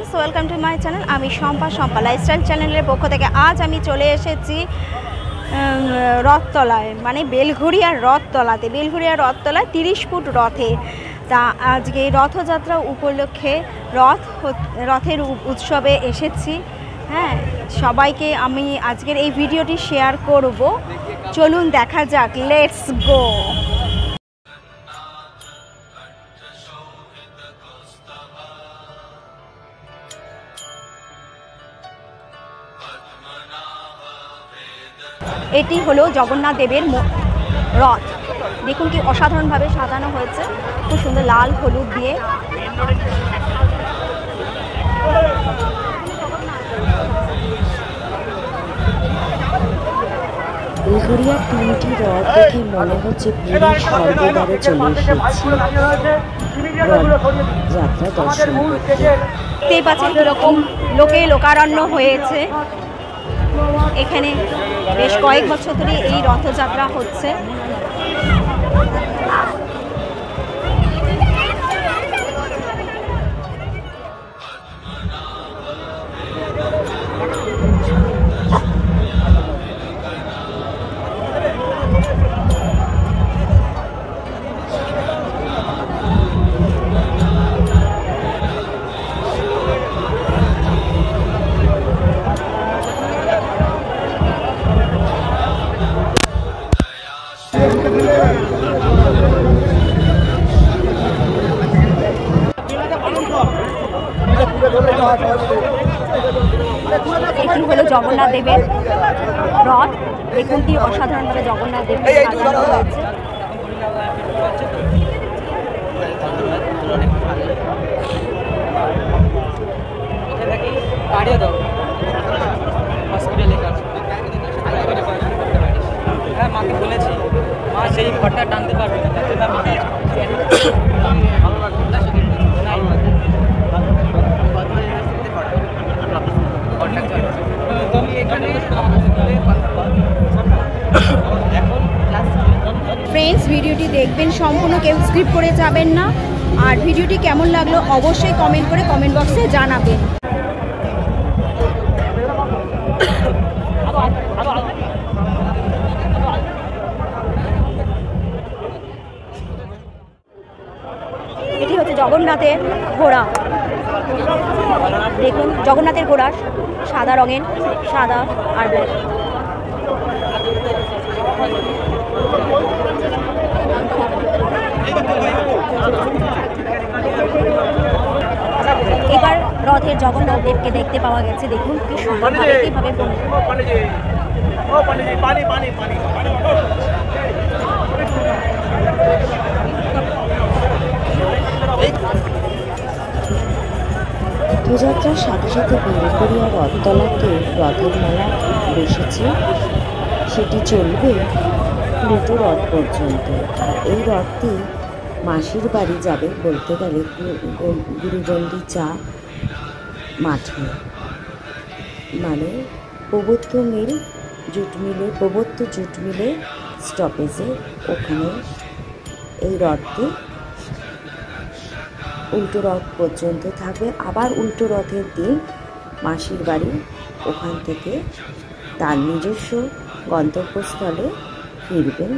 Friends, welcome to my channel. আমি Shampa lifestyle চ্যানেলের পক্ষ থেকে আজ আমি চলে এসেছি রথতলায়, মানে বেলঘড়িয়ার রথতলাতে। বেলঘড়িয়ার রথতলায় 30 ফুট রথে। তা আজকে রথযাত্রা উপলক্ষে রথের উৎসবে এসেছি। হ্যাঁ, সবাইকে আমি আজকের এই ভিডিওটি শেয়ার করব। চলুন দেখা যাক, লেটস গো। এটি হলো জগন্নাথ দেবের রথ। দেখুন কি অসাধারণভাবে সাজানো হয়েছে, খুব সুন্দর লাল হলুদ দিয়ে। বেলঘড়িয়ার 3টি রথ দেখে মনে হচ্ছে পুরীর স্বর্গদ্বারে চলে এসেছি যাত্রা দর্শন করতে। দেখতেই পাচ্ছেন কীরকম লোকারণ্য হয়েছে এখানে। বেশ কয়েক বছর ধরে এই রথযাত্রা হচ্ছে। এটি হলো জগন্নাথ দেবের রথ। দেখুন কি অসাধারণভাবে জগন্নাথ দেবকে সাজানো হয়েছে। হ্যাঁ, মাকে বলেছি, মা সেই ঘরটা টানতে পারবে না, তাতে তার মাথা ফ্রেন্ডস, ভিডিওটি দেখবেন সম্পূর্ণ, কেউ স্কিপ করে যাবেন না। আর ভিডিওটি কেমন লাগলো অবশ্যই কমেন্ট করে কমেন্ট বক্সে জানাবেন। এটি হচ্ছে জগন্নাথের ঘোড়া। দেখুন জগন্নাথের ঘোড়া সাদা রঙের, সাদা আর ব্ল্যাক। এবার রথের জগন্নাথ দেবকে দেখতে পাওয়া গেছে। দেখুন কি সুন্দরভাবে কিভাবে রথযাত্রার সাথে সাথে বেলঘড়িয়া রথতলাতে রথের মেলা বসেছে। সেটি চলবে উল্টো রথ পর্যন্ত। আর এই রথটি মাসির বাড়ি যাবে বলতে গেলে গুরুগন্ডি চা মাঠে, মানে প্রবত্ত জুট মিলে স্টপেজে। ওখানে এই রথটি উল্টো রথ পর্যন্ত থাকবে। আবার উল্টো রথের দিন মাসির বাড়ি, ওখান থেকে তার নিজস্ব গন্তব্যস্থলে ফিরবেন।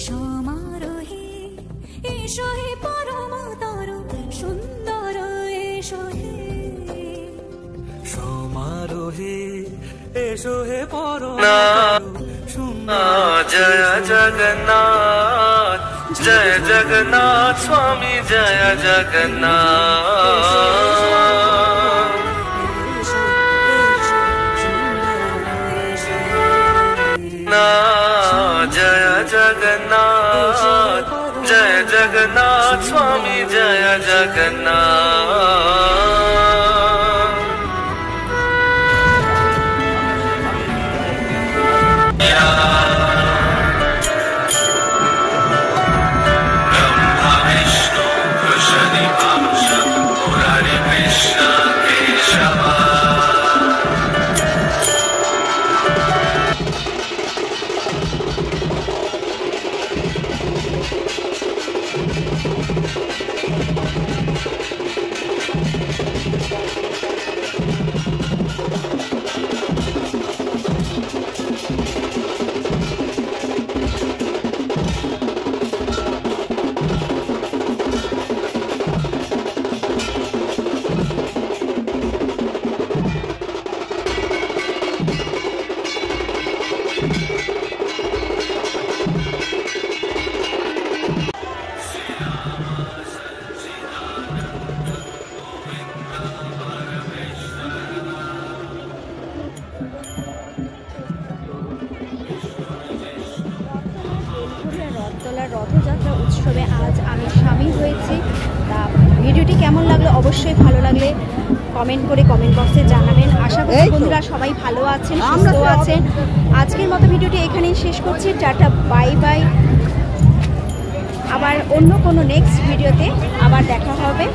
সমারোহে এসো হে পরমতর সুন্দর এসো হে সমারোহে এসো হে পরমতর সুন্দর জয় জগন্নাথ জয় জগন্নাথ স্বামী জয় জগন্নাথ जय जगन्नाथ जय जगन्नाथ स्वामी जय जगन्नाथ ब्रह्मा विष्णु कृष्ण वंश मुरारी कृष्ण केशव রথযাত্রা উৎসবে আজ আমি সামিল হয়েছি। তা ভিডিওটি কেমন লাগলো অবশ্যই ভালো লাগলে কমেন্ট করে কমেন্ট বক্সে জানাবেন। আশা করি বন্ধুরা সবাই ভালো আছেন, সুস্থ আছেন। আজকের মতো ভিডিওটি এখানেই শেষ করছি। Tata, bye bye. আবার অন্য কোনো নেক্সট ভিডিওতে আবার দেখা হবে।